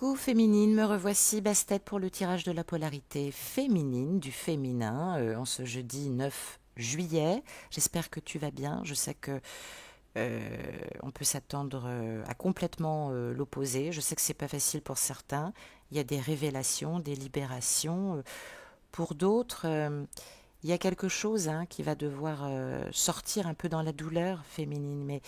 Coucou féminine, me revoici Bastet pour le tirage de la polarité féminine, du féminin, en ce jeudi 9 juillet. J'espère que tu vas bien. Je sais que on peut s'attendre à complètement l'opposé. Je sais que c'est pas facile pour certains. Il y a des révélations, des libérations. Pour d'autres, il y a quelque chose qui va devoir sortir un peu dans la douleur féminine, mais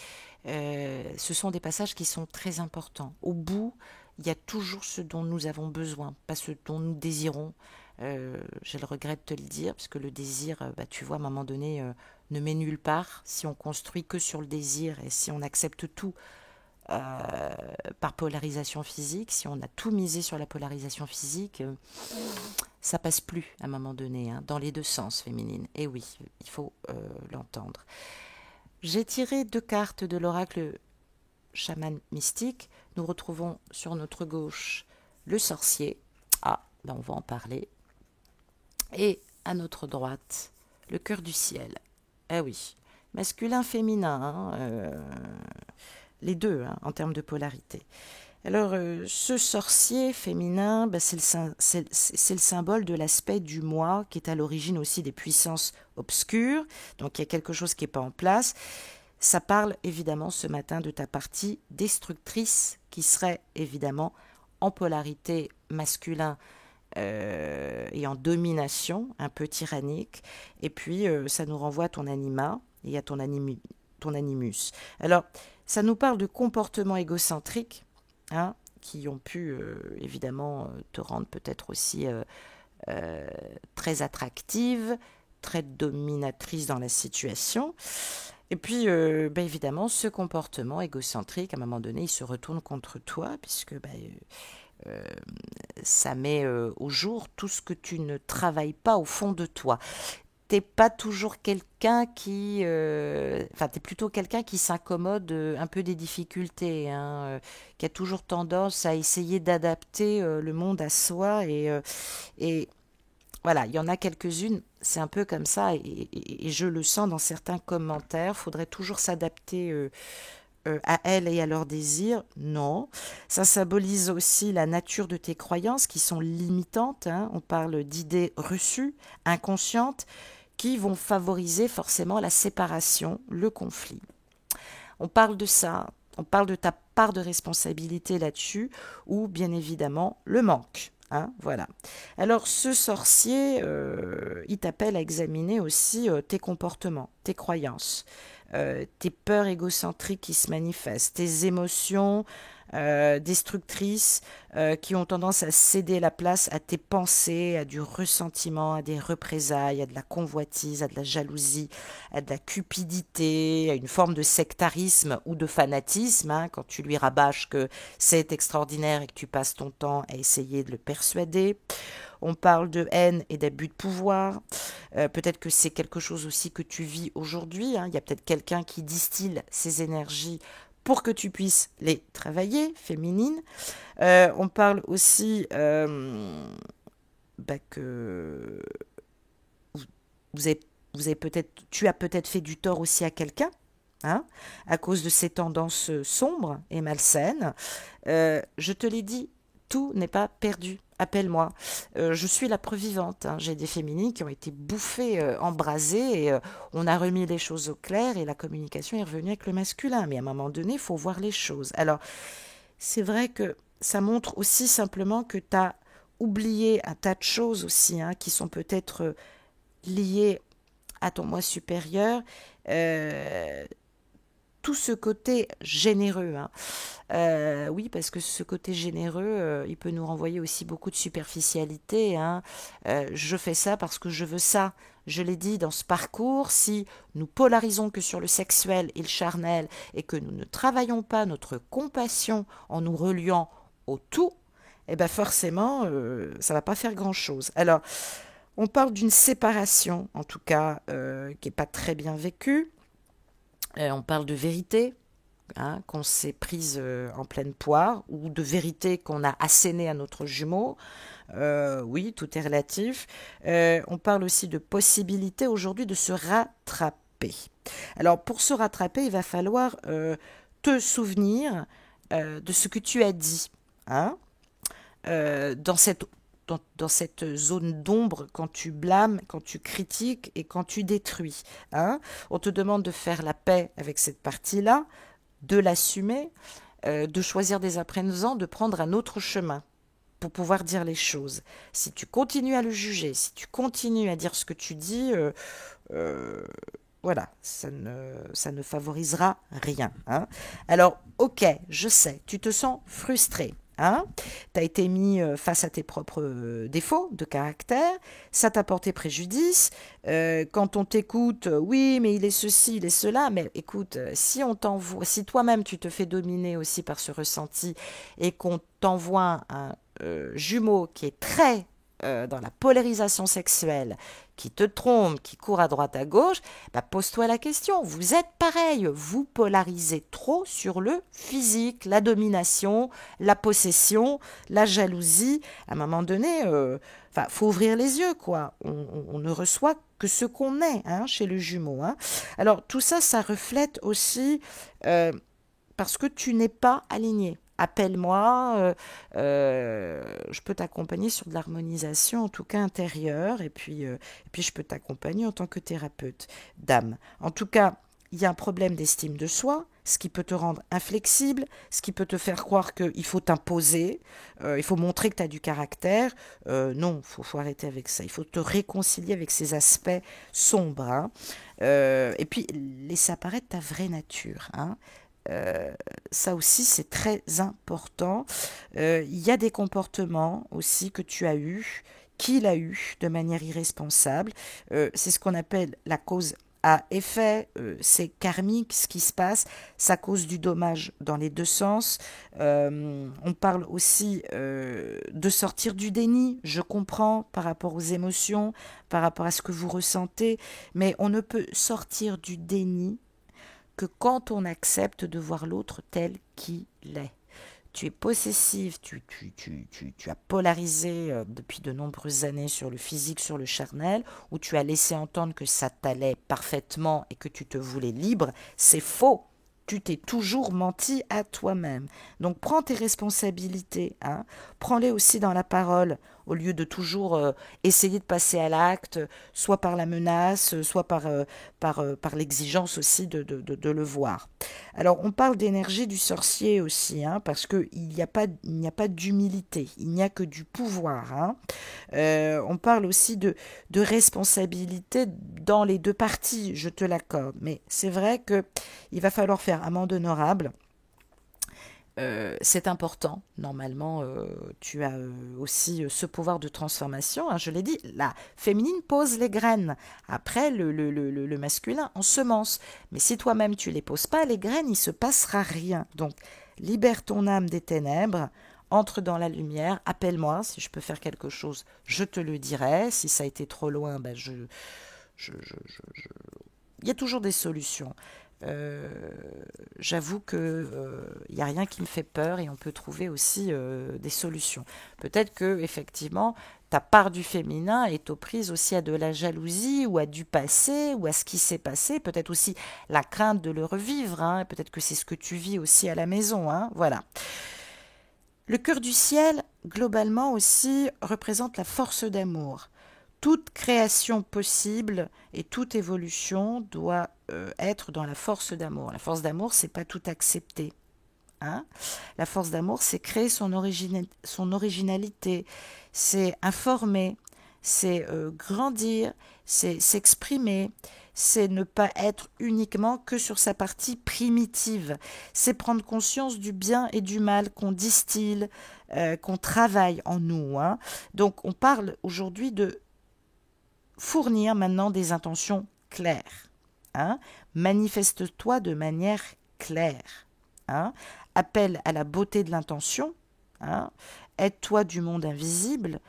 ce sont des passages qui sont très importants. Au bout, il y a toujours ce dont nous avons besoin, pas ce dont nous désirons. J'ai le regret de te le dire, parce que le désir, tu vois, à un moment donné, ne mène nulle part. Si on construit que sur le désir et si on accepte tout par polarisation physique, si on a tout misé sur la polarisation physique, ça passe plus à un moment donné, dans les deux sens féminine. Et oui, il faut l'entendre. J'ai tiré 2 cartes de l'oracle chaman mystique. Nous retrouvons sur notre gauche le sorcier. Ah, on va en parler. Et à notre droite, le cœur du ciel. Eh oui, masculin, féminin, les deux en termes de polarité. Alors, ce sorcier féminin, c'est le symbole de l'aspect du moi qui est à l'origine aussi des puissances obscures. Donc, il y a quelque chose qui n'est pas en place. Ça parle évidemment ce matin de ta partie destructrice qui serait évidemment en polarité masculin et en domination, un peu tyrannique. Et puis, ça nous renvoie à ton anima et à ton animus. Alors, ça nous parle de comportements égocentriques, qui ont pu évidemment te rendre peut-être aussi très attractive, très dominatrice dans la situation. Et puis, évidemment, ce comportement égocentrique, à un moment donné, il se retourne contre toi, puisque ça met au jour tout ce que tu ne travailles pas au fond de toi. T'es pas toujours quelqu'un qui... t'es plutôt quelqu'un qui s'incommode un peu des difficultés, qui a toujours tendance à essayer d'adapter le monde à soi. Et voilà, il y en a quelques-unes, c'est un peu comme ça, et je le sens dans certains commentaires. Faudrait toujours s'adapter à elles et à leurs désirs. Non. Ça symbolise aussi la nature de tes croyances qui sont limitantes. On parle d'idées reçues, inconscientes, qui vont favoriser forcément la séparation, le conflit. On parle de ça, on parle de ta part de responsabilité là-dessus, ou bien évidemment le manque. Voilà. Alors ce sorcier, il t'appelle à examiner aussi tes comportements, tes croyances, tes peurs égocentriques qui se manifestent, tes émotions destructrices qui ont tendance à céder la place à tes pensées, à du ressentiment, à des représailles, à de la convoitise, à de la jalousie, à de la cupidité, à une forme de sectarisme ou de fanatisme, quand tu lui rabâches que c'est extraordinaire et que tu passes ton temps à essayer de le persuader. On parle de haine et d'abus de pouvoir. Peut-être que c'est quelque chose aussi que tu vis aujourd'hui. Il y a peut-être quelqu'un qui distille ses énergies pour que tu puisses les travailler, féminines. On parle aussi que vous avez tu as peut-être fait du tort aussi à quelqu'un, à cause de ces tendances sombres et malsaines. Je te l'ai dit, tout n'est pas perdu. Appelle-moi. Je suis la preuve vivante. J'ai des féminines qui ont été bouffées, embrasées, et on a remis les choses au clair et la communication est revenue avec le masculin. Mais à un moment donné, il faut voir les choses. Alors, c'est vrai que ça montre aussi simplement que tu as oublié un tas de choses aussi, qui sont peut-être liées à ton moi supérieur. Tout ce côté généreux. Oui, parce que ce côté généreux, il peut nous renvoyer aussi beaucoup de superficialité. Je fais ça parce que je veux ça. Je l'ai dit dans ce parcours, si nous polarisons que sur le sexuel et le charnel et que nous ne travaillons pas notre compassion en nous reliant au tout, forcément, ça ne va pas faire grand-chose. Alors, on parle d'une séparation, en tout cas, qui n'est pas très bien vécue. On parle de vérité, qu'on s'est prise en pleine poire, ou de vérité qu'on a assénée à notre jumeau. Oui, tout est relatif. On parle aussi de possibilité aujourd'hui de se rattraper. Alors, pour se rattraper, il va falloir te souvenir de ce que tu as dit. dans dans cette zone d'ombre quand tu blâmes, quand tu critiques et quand tu détruis. Hein. On te demande de faire la paix avec cette partie-là, de l'assumer, de choisir dès à présent de prendre un autre chemin pour pouvoir dire les choses. Si tu continues à le juger, si tu continues à dire ce que tu dis, euh, voilà, ça ne favorisera rien. Hein. Alors, ok, je sais, tu te sens frustré. Hein, tu as été mis face à tes propres défauts de caractère, ça t'a porté préjudice. Quand on t'écoute, oui, mais il est ceci, il est cela. Mais écoute, si on t'envoie, si toi-même tu te fais dominer aussi par ce ressenti et qu'on t'envoie un jumeau qui est très dans la polarisation sexuelle, qui te trompe, qui court à droite à gauche, bah pose-toi la question. Vous êtes pareil, vous polarisez trop sur le physique, la domination, la possession, la jalousie. À un moment donné, faut ouvrir les yeux, quoi. On ne reçoit que ce qu'on est hein, chez le jumeau. Hein. Alors tout ça, ça reflète aussi parce que tu n'es pas aligné. Appelle-moi, je peux t'accompagner sur de l'harmonisation, en tout cas intérieure, et puis je peux t'accompagner en tant que thérapeute d'âme. En tout cas, il y a un problème d'estime de soi, ce qui peut te rendre inflexible, ce qui peut te faire croire qu'il faut t'imposer, il faut montrer que tu as du caractère. Non, faut arrêter avec ça. Il faut te réconcilier avec ces aspects sombres. Hein. Et puis, laisser apparaître ta vraie nature. Hein. Ça aussi, c'est très important. Il y a des comportements aussi que tu as eus, qu'il a eu de manière irresponsable. C'est ce qu'on appelle la cause à effet, c'est karmique ce qui se passe, ça cause du dommage dans les deux sens. On parle aussi de sortir du déni, je comprends par rapport aux émotions, par rapport à ce que vous ressentez, mais on ne peut sortir du déni que quand on accepte de voir l'autre tel qu'il est. Tu es possessive, tu as polarisé depuis de nombreuses années sur le physique, sur le charnel, où tu as laissé entendre que ça t'allait parfaitement et que tu te voulais libre, c'est faux. Tu t'es toujours menti à toi-même. Donc prends tes responsabilités, hein. Prends-les aussi dans la parole, au lieu de toujours essayer de passer à l'acte, soit par la menace, soit par l'exigence aussi de le voir. Alors on parle d'énergie du sorcier aussi, hein, parce qu'il n'y a pas d'humilité, il n'y a que du pouvoir. Hein. On parle aussi de responsabilité dans les deux parties, je te l'accorde. Mais c'est vrai qu'il va falloir faire amende honorable. C'est important. Normalement, tu as aussi ce pouvoir de transformation. Hein, je l'ai dit, la féminine pose les graines. Après, le masculin ensemence. Mais si toi-même tu les poses pas, les graines, il ne se passera rien. Donc, libère ton âme des ténèbres. Entre dans la lumière, appelle-moi, si je peux faire quelque chose, je te le dirai. Si ça a été trop loin, ben il y a toujours des solutions. Euh, J'avoue que il n'y a rien qui me fait peur et on peut trouver aussi des solutions. Peut-être que effectivement ta part du féminin est aux prises aussi à de la jalousie ou à du passé ou à ce qui s'est passé. Peut-être aussi la crainte de le revivre. Hein, peut-être que c'est ce que tu vis aussi à la maison. Hein, voilà. Le cœur du ciel, globalement aussi, représente la force d'amour. Toute création possible et toute évolution doit être dans la force d'amour. La force d'amour, c'est pas tout accepter. Hein. La force d'amour, c'est créer son originalité, c'est informer, c'est grandir, c'est s'exprimer, c'est ne pas être uniquement que sur sa partie primitive, c'est prendre conscience du bien et du mal qu'on distille, qu'on travaille en nous. Hein. Donc on parle aujourd'hui de fournir maintenant des intentions claires. Hein. Manifeste-toi de manière claire. Hein. Appelle à la beauté de l'intention. Hein. Aide-toi du monde invisible.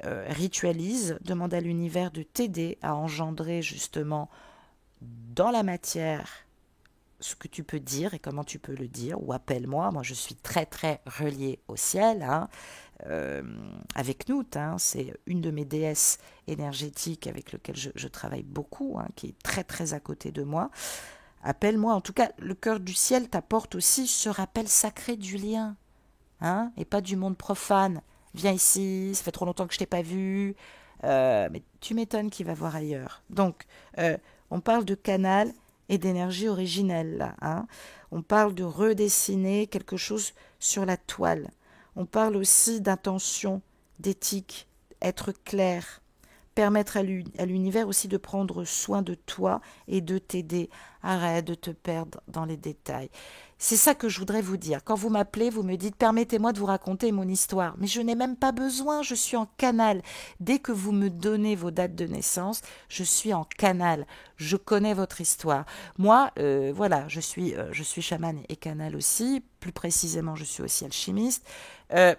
Ritualise. Demande à l'univers de t'aider à engendrer justement dans la matière ce que tu peux dire et comment tu peux le dire, ou appelle-moi, moi je suis très très reliée au ciel, hein, avec Nout, hein, c'est une de mes déesses énergétiques avec lequel je travaille beaucoup, hein, qui est très très à côté de moi, appelle-moi, en tout cas le cœur du ciel t'apporte aussi ce rappel sacré du lien, hein, et pas du monde profane, viens ici, ça fait trop longtemps que je t'ai pas vu. Mais tu m'étonnes qu'il va voir ailleurs. Donc, on parle de canal et d'énergie originelle, là, hein. On parle de redessiner quelque chose sur la toile. On parle aussi d'intention, d'éthique, être clair, permettre à l'univers aussi de prendre soin de toi et de t'aider. Arrête de te perdre dans les détails. C'est ça que je voudrais vous dire. Quand vous m'appelez, vous me dites permettez-moi de vous raconter mon histoire. Mais je n'ai même pas besoin, je suis en canal. Dès que vous me donnez vos dates de naissance, je suis en canal. Je connais votre histoire. Moi, voilà, je suis chamane et canal aussi. Plus précisément, je suis aussi alchimiste. Euh,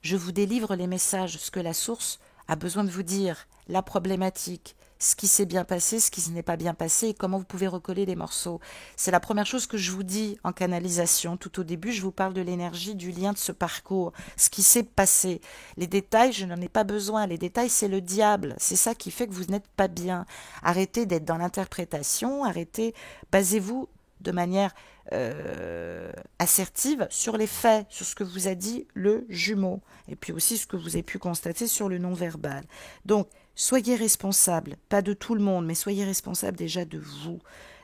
je vous délivre les messages, ce que la source a besoin de vous dire, la problématique, ce qui s'est bien passé, ce qui ne s'est pas bien passé et comment vous pouvez recoller les morceaux. C'est la première chose que je vous dis en canalisation. Tout au début, je vous parle de l'énergie, du lien de ce parcours, ce qui s'est passé. Les détails, je n'en ai pas besoin. Les détails, c'est le diable. C'est ça qui fait que vous n'êtes pas bien. Arrêtez d'être dans l'interprétation, arrêtez, basez-vous de manière assertive sur les faits, sur ce que vous a dit le jumeau, et puis aussi ce que vous avez pu constater sur le non-verbal. Donc, soyez responsable, pas de tout le monde, mais soyez responsable déjà de vous,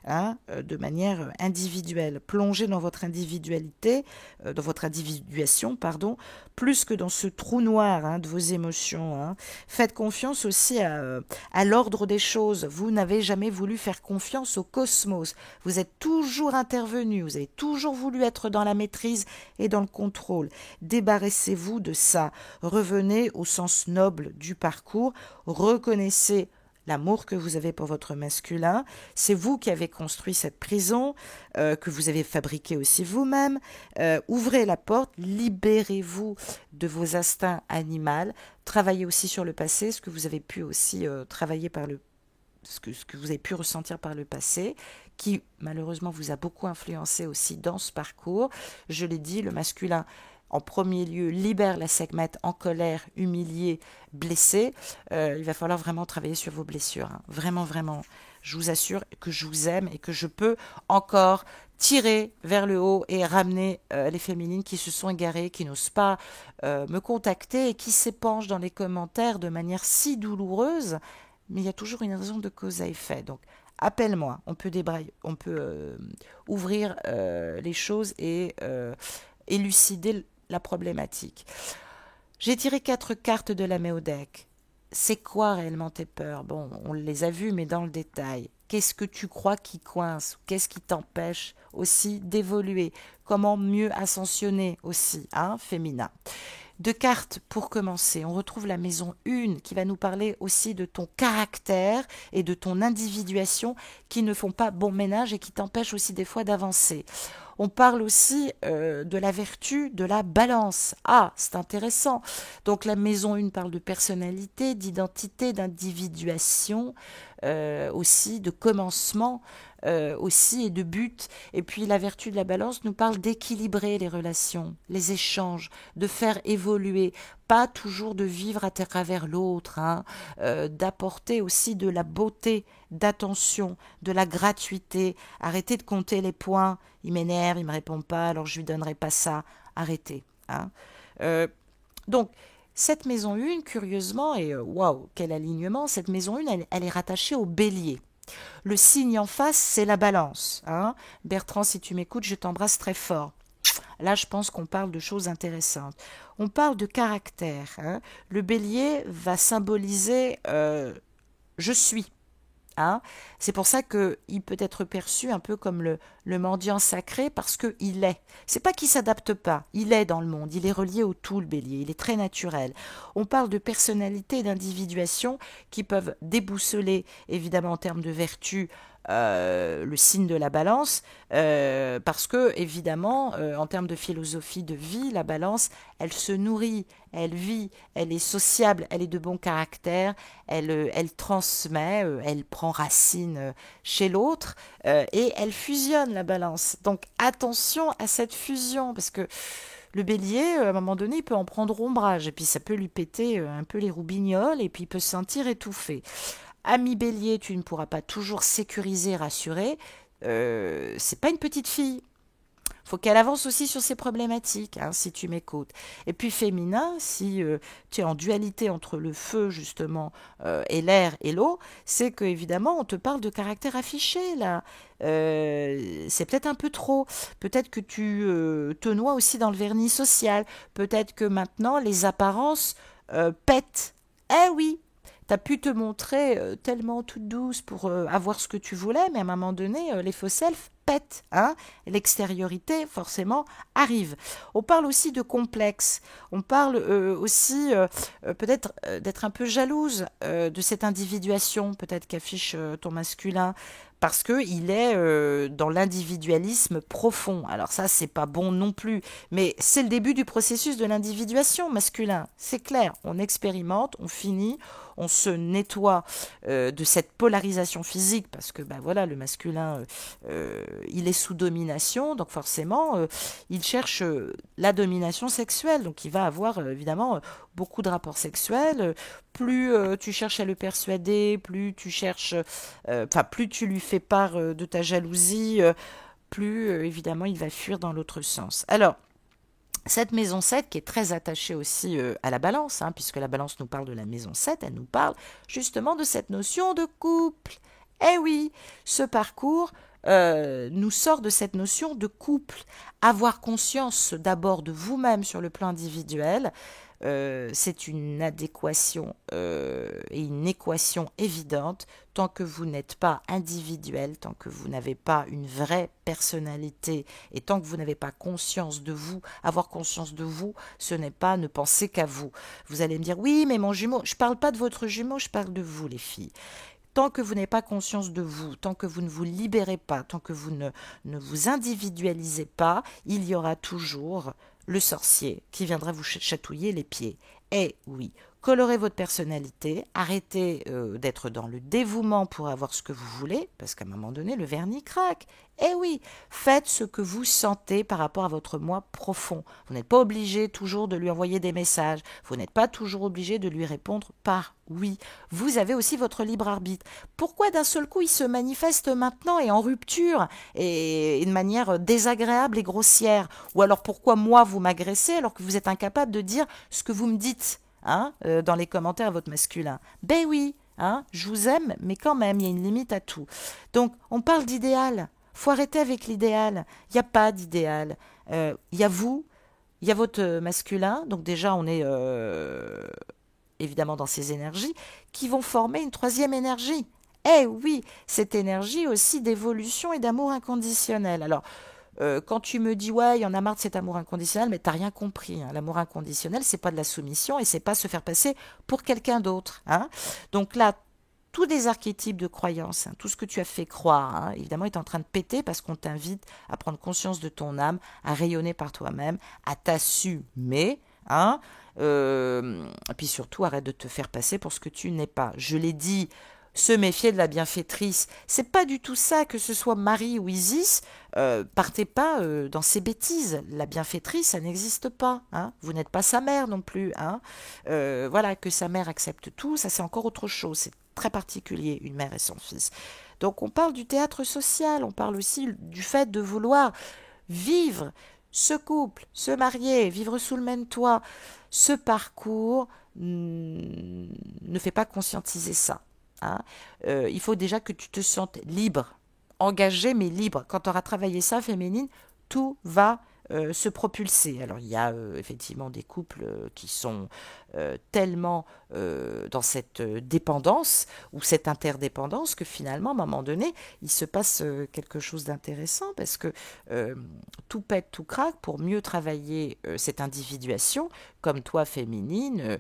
hein, de manière individuelle. Plongez dans votre individualité, dans votre individuation, pardon, plus que dans ce trou noir, hein, de vos émotions, hein. Faites confiance aussi à l'ordre des choses. Vous n'avez jamais voulu faire confiance au cosmos. Vous êtes toujours intervenu, vous avez toujours voulu être dans la maîtrise et dans le contrôle. Débarrassez-vous de ça. Revenez au sens noble du parcours. Reconnaissez l'amour que vous avez pour votre masculin. C'est vous qui avez construit cette prison, que vous avez fabriquée aussi vous-même. Ouvrez la porte, libérez-vous de vos instincts animaux. Travaillez aussi sur le passé, ce que vous avez pu aussi travailler par le ce que vous avez pu ressentir par le passé, qui malheureusement vous a beaucoup influencé aussi dans ce parcours. Je l'ai dit, le masculin en premier lieu libère la segmette en colère, humiliée, blessée. Il va falloir vraiment travailler sur vos blessures, hein. Vraiment, vraiment. Je vous assure que je vous aime et que je peux encore tirer vers le haut et ramener les féminines qui se sont égarées, qui n'osent pas me contacter et qui s'épanchent dans les commentaires de manière si douloureuse. Mais il y a toujours une raison de cause à effet. Donc, appelle-moi. On peut ouvrir les choses et élucider la problématique. J'ai tiré 4 cartes de la Méodec. C'est quoi réellement tes peurs? Bon, on les a vues, mais dans le détail. Qu'est-ce que tu crois qui coince? Qu'est-ce qui t'empêche aussi d'évoluer? Comment mieux ascensionner aussi, hein, féminin? 2 cartes pour commencer. On retrouve la maison 1 qui va nous parler aussi de ton caractère et de ton individuation qui ne font pas bon ménage et qui t'empêchent aussi des fois d'avancer. On parle aussi de la vertu de la balance. Ah, c'est intéressant. Donc la maison 1 parle de personnalité, d'identité, d'individuation, aussi de commencement aussi et de but. Et puis la vertu de la balance nous parle d'équilibrer les relations, les échanges, de faire évoluer, pas toujours de vivre à travers l'autre, hein, d'apporter aussi de la beauté, d'attention, de la gratuité. Arrêtez de compter les points. Il m'énerve, il me répond pas, alors je lui donnerai pas ça. Arrêtez, hein. Donc cette maison 1, curieusement, et waouh, quel alignement, cette maison 1, elle est rattachée au bélier. Le signe en face, c'est la balance, hein. Bertrand, si tu m'écoutes, je t'embrasse très fort. Là, je pense qu'on parle de choses intéressantes. On parle de caractère, hein. Le bélier va symboliser je suis. Hein. C'est pour ça qu'il peut être perçu un peu comme le mendiant sacré parce qu'il est. C'est pas qu'il s'adapte pas, il est dans le monde, il est relié au tout le bélier, il est très naturel. On parle de personnalité et d'individuation qui peuvent déboussoler évidemment en termes de vertu le signe de la balance, parce que évidemment en termes de philosophie de vie, la balance, elle se nourrit, elle vit, elle est sociable, elle est de bon caractère, elle transmet, elle prend racine chez l'autre et elle fusionne la balance. Donc attention à cette fusion parce que le bélier, à un moment donné, il peut en prendre ombrage et puis ça peut lui péter un peu les roubignoles et puis il peut se sentir étouffé. Ami bélier, tu ne pourras pas toujours sécuriser, rassurer. C'est pas une petite fille. faut qu'elle avance aussi sur ses problématiques, hein, si tu m'écoutes. Et puis féminin, si tu es en dualité entre le feu, justement, et l'air et l'eau, c'est que évidemment on te parle de caractère affiché, là. C'est peut-être un peu trop. Peut-être que tu te noies aussi dans le vernis social. Peut-être que maintenant les apparences pètent. Eh oui, t'as pu te montrer tellement toute douce pour avoir ce que tu voulais, mais à un moment donné, les faux selfs pètent, hein. L'extériorité, forcément, arrive. On parle aussi de complexe. On parle aussi peut-être d'être un peu jalouse de cette individuation, peut-être qu'affiche ton masculin, parce que il est dans l'individualisme profond. Alors ça, c'est pas bon non plus, mais c'est le début du processus de l'individuation masculin. C'est clair, on expérimente, on finit, on se nettoie de cette polarisation physique, parce que ben voilà, le masculin, il est sous domination, donc forcément, il cherche la domination sexuelle, donc il va avoir évidemment beaucoup de rapports sexuels. Plus tu cherches à le persuader, plus tu cherches, enfin plus tu lui fais part de ta jalousie, plus évidemment il va fuir dans l'autre sens. Alors, cette maison 7 qui est très attachée aussi à la balance, hein, puisque la balance nous parle de la maison 7, elle nous parle justement de cette notion de couple. Eh oui, ce parcours nous sort de cette notion de couple. Avoir conscience d'abord de vous-même sur le plan individuel, c'est une adéquation et une équation évidente. Tant que vous n'êtes pas individuel, tant que vous n'avez pas une vraie personnalité et tant que vous n'avez pas conscience de vous, avoir conscience de vous, ce n'est pas ne penser qu'à vous. Vous allez me dire, oui, mais mon jumeau, je ne parle pas de votre jumeau, je parle de vous, les filles. Tant que vous n'avez pas conscience de vous, tant que vous ne vous libérez pas, tant que vous ne vous individualisez pas, il y aura toujours le sorcier qui viendra vous chatouiller les pieds. Et oui, colorez votre personnalité, arrêtez d'être dans le dévouement pour avoir ce que vous voulez, parce qu'à un moment donné, le vernis craque. Eh oui, faites ce que vous sentez par rapport à votre moi profond. Vous n'êtes pas obligé toujours de lui envoyer des messages, vous n'êtes pas toujours obligé de lui répondre par oui. Vous avez aussi votre libre arbitre. Pourquoi d'un seul coup il se manifeste maintenant et en rupture et de manière désagréable et grossière? Ou alors pourquoi moi vous m'agressez alors que vous êtes incapable de dire ce que vous me dites, hein, dans les commentaires à votre masculin? Ben oui, hein, je vous aime, mais quand même, il y a une limite à tout. Donc, on parle d'idéal. Faut arrêter avec l'idéal. Il n'y a pas d'idéal. Il y a vous, il y a votre masculin. Donc déjà, on est évidemment dans ces énergies qui vont former une troisième énergie. Eh oui, cette énergie aussi d'évolution et d'amour inconditionnel. Alors, quand tu me dis ouais, il y en a marre de cet amour inconditionnel, mais t'as rien compris, hein. L'amour inconditionnel, c'est pas de la soumission et c'est pas se faire passer pour quelqu'un d'autre, hein. Donc là, tous des archétypes de croyances, hein, tout ce que tu as fait croire, hein, évidemment, est en train de péter parce qu'on t'invite à prendre conscience de ton âme, à rayonner par toi-même, à t'assumer, hein. Et puis surtout, arrête de te faire passer pour ce que tu n'es pas. Je l'ai dit, se méfier de la bienfaitrice. C'est pas du tout ça, que ce soit Marie ou Isis. Partez pas dans ces bêtises. La bienfaitrice, ça n'existe pas, hein. Vous n'êtes pas sa mère non plus, hein. Voilà, que sa mère accepte tout, ça c'est encore autre chose. C'est très particulier, une mère et son fils. Donc on parle du théâtre social, on parle aussi du fait de vouloir vivre ce couple, se marier, vivre sous le même toit. Ce parcours ne fait pas conscientiser ça, hein. Il faut déjà que tu te sentes libre, engagé mais libre. Quand tu auras travaillé ça, féminine, tout va se propulser. Alors il y a effectivement des couples qui sont tellement dans cette dépendance ou cette interdépendance que finalement, à un moment donné, il se passe quelque chose d'intéressant parce que tout pète, tout craque pour mieux travailler cette individuation, comme toi, féminine.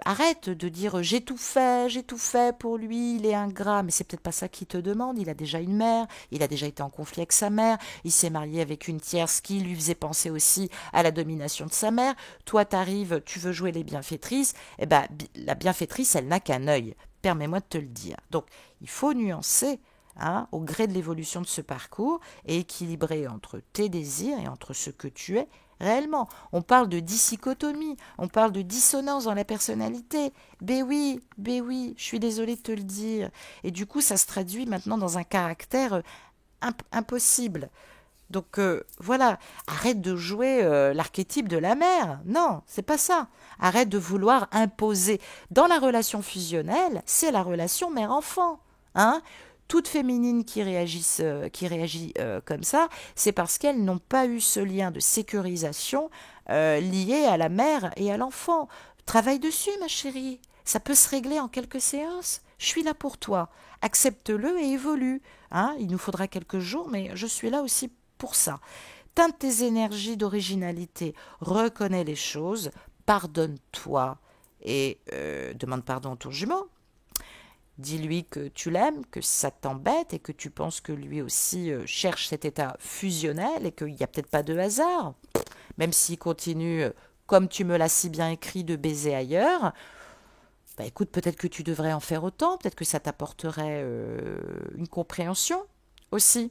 Arrête de dire j'ai tout fait pour lui, il est ingrat, mais c'est peut-être pas ça qu'il te demande. Il a déjà une mère, il a déjà été en conflit avec sa mère, il s'est marié avec une tierce qui lui faisait penser aussi à la domination de sa mère. Toi, t'arrives, tu veux jouer les bienfaitrices, eh ben la bienfaitrice, elle n'a qu'un œil. Permets-moi de te le dire. Donc, il faut nuancer, hein, au gré de l'évolution de ce parcours et équilibrer entre tes désirs et entre ce que tu es réellement. On parle de dichotomie, on parle de dissonance dans la personnalité. Ben oui, je suis désolée de te le dire. Et du coup, ça se traduit maintenant dans un caractère impossible. Donc voilà, arrête de jouer l'archétype de la mère. Non, c'est pas ça. Arrête de vouloir imposer. Dans la relation fusionnelle, c'est la relation mère-enfant. Hein. Toute féminine qui réagit comme ça, c'est parce qu'elles n'ont pas eu ce lien de sécurisation lié à la mère et à l'enfant. Travaille dessus, ma chérie. Ça peut se régler en quelques séances. Je suis là pour toi. Accepte-le et évolue. Hein, il nous faudra quelques jours, mais je suis là aussi pour ça. Teinte tes énergies d'originalité, reconnais les choses, pardonne-toi et demande pardon à ton jumeau. Dis-lui que tu l'aimes, que ça t'embête et que tu penses que lui aussi cherche cet état fusionnel et qu'il n'y a peut-être pas de hasard. Même s'il continue, comme tu me l'as si bien écrit, de baiser ailleurs, bah écoute, peut-être que tu devrais en faire autant, peut-être que ça t'apporterait une compréhension aussi.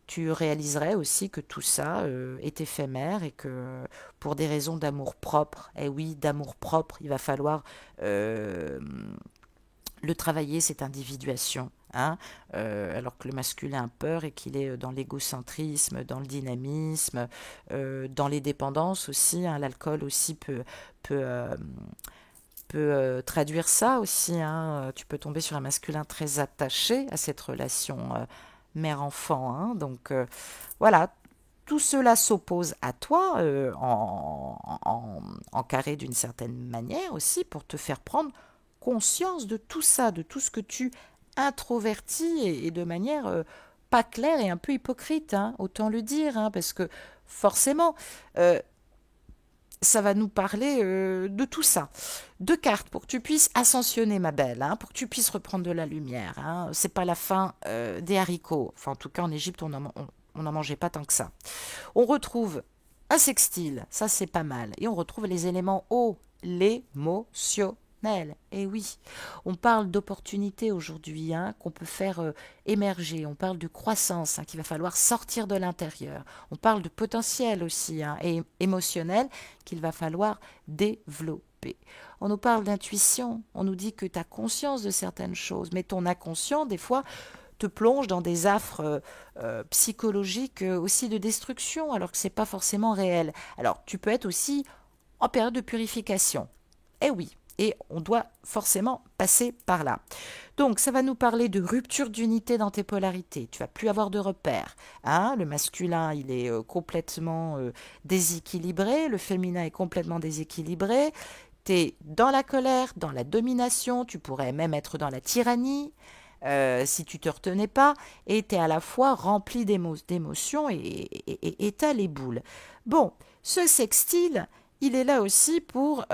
Tu réaliserais aussi que tout ça est éphémère et que pour des raisons d'amour propre, et oui, d'amour propre, il va falloir le travailler, cette individuation. Hein, alors que le masculin a peur et qu'il est dans l'égocentrisme, dans le dynamisme, dans les dépendances aussi. Hein, l'alcool aussi peut, euh, peut traduire ça aussi. Hein. Tu peux tomber sur un masculin très attaché à cette relation mère-enfant. Hein. Donc voilà, tout cela s'oppose à toi en carré d'une certaine manière aussi pour te faire prendre conscience de tout ça, de tout ce que tu introvertis et de manière pas claire et un peu hypocrite, hein, autant le dire, hein, parce que forcément, euh, ça va nous parler de tout ça. Deux cartes pour que tu puisses ascensionner, ma belle, hein, pour que tu puisses reprendre de la lumière. Hein. C'est pas la fin des haricots. Enfin, en tout cas, en Égypte, on n'en mangeait pas tant que ça. On retrouve un sextile, ça c'est pas mal. Et on retrouve les éléments eau, l'émotionnel. Et oui, on parle d'opportunités aujourd'hui hein, qu'on peut faire émerger. On parle de croissance hein, qu'il va falloir sortir de l'intérieur. On parle de potentiel aussi hein, et émotionnel qu'il va falloir développer. On nous parle d'intuition. On nous dit que tu as conscience de certaines choses, mais ton inconscient, des fois, te plonge dans des affres psychologiques aussi de destruction, alors que ce n'est pas forcément réel. Alors, tu peux être aussi en période de purification. Eh oui, et on doit forcément passer par là. Donc, ça va nous parler de rupture d'unité dans tes polarités. Tu vas plus avoir de repères. Hein. Le masculin, il est complètement déséquilibré. Le féminin est complètement déséquilibré. Tu es dans la colère, dans la domination. Tu pourrais même être dans la tyrannie. Si tu te retenais pas, et tu es à la fois rempli d'émotions et t'as les boules. Bon, ce sextile, il est là aussi pour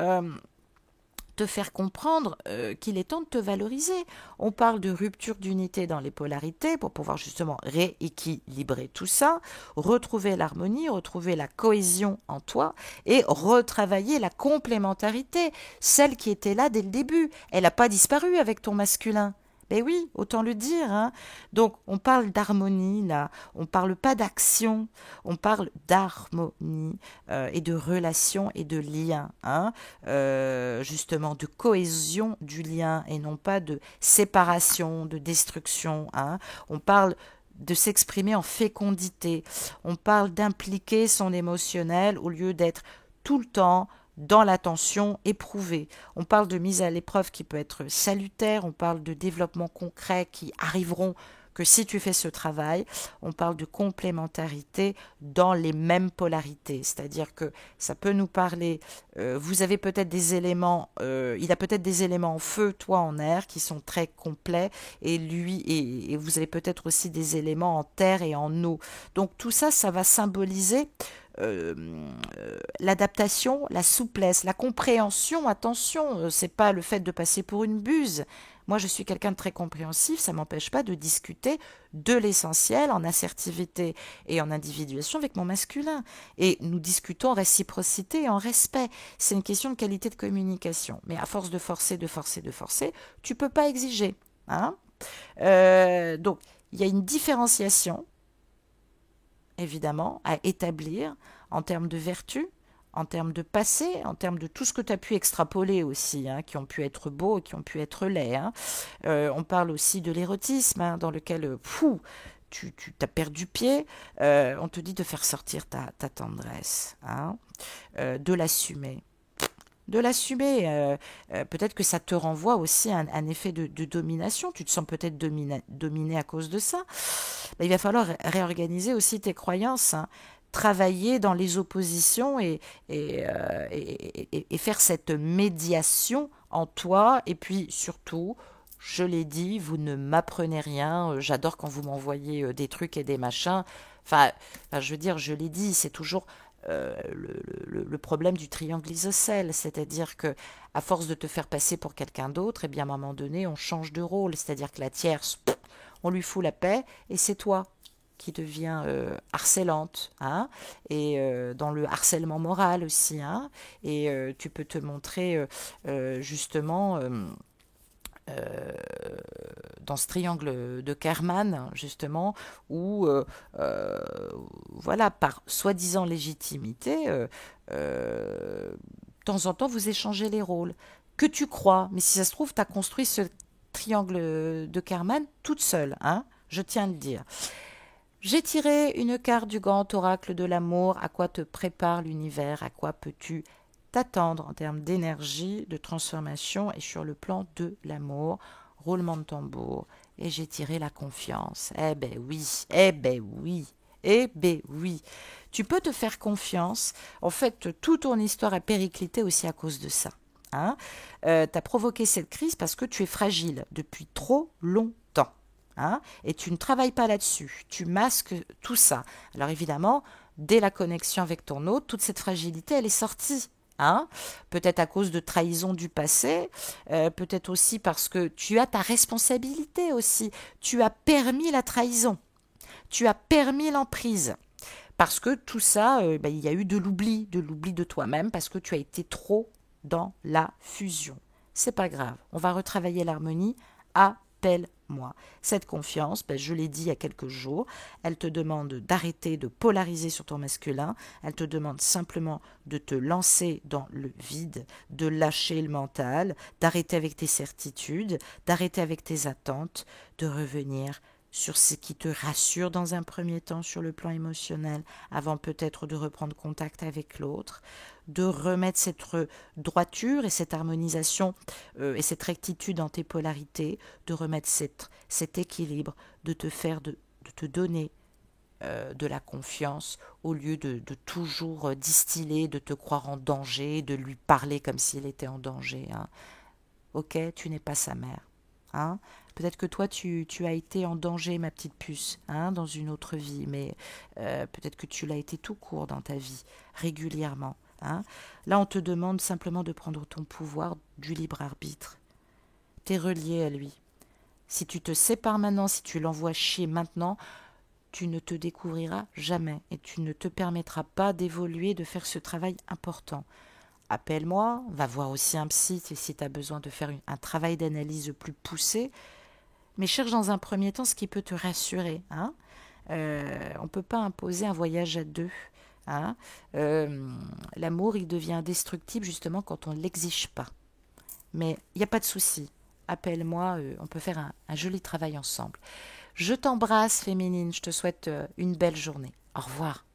te faire comprendre qu'il est temps de te valoriser. On parle de rupture d'unité dans les polarités pour pouvoir justement rééquilibrer tout ça, retrouver l'harmonie, retrouver la cohésion en toi et retravailler la complémentarité, celle qui était là dès le début. Elle n'a pas disparu avec ton masculin. Ben oui, autant le dire. Hein. Donc, on parle d'harmonie, là. On ne parle pas d'action. On parle d'harmonie et de relation et de lien. Hein. Justement, de cohésion du lien et non pas de séparation, de destruction. Hein. On parle de s'exprimer en fécondité. On parle d'impliquer son émotionnel au lieu d'être tout le temps dans l'attention éprouvée. On parle de mise à l'épreuve qui peut être salutaire, on parle de développement concret qui arriveront que si tu fais ce travail. On parle de complémentarité dans les mêmes polarités, c'est-à-dire que ça peut nous parler, vous avez peut-être des éléments, il a peut-être des éléments en feu, toi en air, qui sont très complets, et lui, et vous avez peut-être aussi des éléments en terre et en eau. Donc tout ça, ça va symboliser euh, l'adaptation, la souplesse, la compréhension. Attention, c'est pas le fait de passer pour une buse. Moi, je suis quelqu'un de très compréhensif, ça m'empêche pas de discuter de l'essentiel en assertivité et en individuation avec mon masculin. Et nous discutons en réciprocité et en respect. C'est une question de qualité de communication. Mais à force de forcer, de forcer, de forcer, tu peux pas exiger. Hein. Donc, il y a une différenciation évidemment, à établir en termes de vertu, en termes de passé, en termes de tout ce que tu as pu extrapoler aussi, hein, qui ont pu être beaux et qui ont pu être laids. Hein. On parle aussi de l'érotisme, hein, dans lequel, tu t'as perdu pied, on te dit de faire sortir ta tendresse, hein, de l'assumer. De l'assumer. Peut-être que ça te renvoie aussi à un effet de domination. Tu te sens peut-être dominé à cause de ça. Ben, il va falloir réorganiser aussi tes croyances, hein. Travailler dans les oppositions et faire cette médiation en toi. Et puis surtout, je l'ai dit, vous ne m'apprenez rien. J'adore quand vous m'envoyez des trucs et des machins. Enfin, je veux dire, je l'ai dit, c'est toujours le problème du triangle isocèle, c'est-à-dire que à force de te faire passer pour quelqu'un d'autre, et bien à un moment donné, on change de rôle, c'est-à-dire que la tierce, on lui fout la paix, et c'est toi qui deviens harcelante, hein, et dans le harcèlement moral aussi, hein, et tu peux te montrer justement euh, dans ce triangle de Kerman, justement, où, voilà, par soi-disant légitimité, de temps en temps, vous échangez les rôles. Que tu crois, mais si ça se trouve, tu as construit ce triangle de Kerman toute seule, hein, je tiens à le dire. J'ai tiré une carte du grand oracle de l'amour. À quoi te prépare l'univers? À quoi peux-tu t'attendre en termes d'énergie, de transformation et sur le plan de l'amour? Roulement de tambour. Et j'ai tiré la confiance. Eh ben oui, eh ben oui, eh ben oui. Tu peux te faire confiance. En fait, toute ton histoire a périclité aussi à cause de ça. Hein, tu as provoqué cette crise parce que tu es fragile depuis trop longtemps. Hein, et tu ne travailles pas là-dessus. Tu masques tout ça. Alors évidemment, dès la connexion avec ton autre, toute cette fragilité, elle est sortie. Hein, peut-être à cause de trahison du passé, peut-être aussi parce que tu as ta responsabilité aussi. Tu as permis la trahison. Tu as permis l'emprise. Parce que tout ça, ben, il y a eu de l'oubli de toi-même, parce que tu as été trop dans la fusion. C'est pas grave, on va retravailler l'harmonie. Appelle-moi. Cette confiance, ben, je l'ai dit il y a quelques jours, elle te demande d'arrêter de polariser sur ton masculin, elle te demande simplement de te lancer dans le vide, de lâcher le mental, d'arrêter avec tes certitudes, d'arrêter avec tes attentes, de revenir sur ce qui te rassure dans un premier temps sur le plan émotionnel, avant peut-être de reprendre contact avec l'autre, de remettre cette droiture et cette harmonisation et cette rectitude dans tes polarités, de remettre cet équilibre, de te faire, de te donner de la confiance au lieu de toujours distiller, de te croire en danger, de lui parler comme s'il était en danger. Hein. Ok, tu n'es pas sa mère. Hein. Peut-être que toi, tu as été en danger, ma petite puce, hein, dans une autre vie, mais peut-être que tu l'as été tout court dans ta vie, régulièrement. Hein. Là, on te demande simplement de prendre ton pouvoir du libre arbitre. T'es relié à lui. Si tu te sépares maintenant, si tu l'envoies chier maintenant, tu ne te découvriras jamais et tu ne te permettras pas d'évoluer, de faire ce travail important. Appelle-moi, va voir aussi un psy si tu as besoin de faire un travail d'analyse plus poussé, mais cherche dans un premier temps ce qui peut te rassurer. Hein. On ne peut pas imposer un voyage à deux. Hein. L'amour, il devient indestructible justement quand on ne l'exige pas. Mais il n'y a pas de souci. Appelle-moi, on peut faire un joli travail ensemble. Je t'embrasse, féminine. Je te souhaite une belle journée. Au revoir.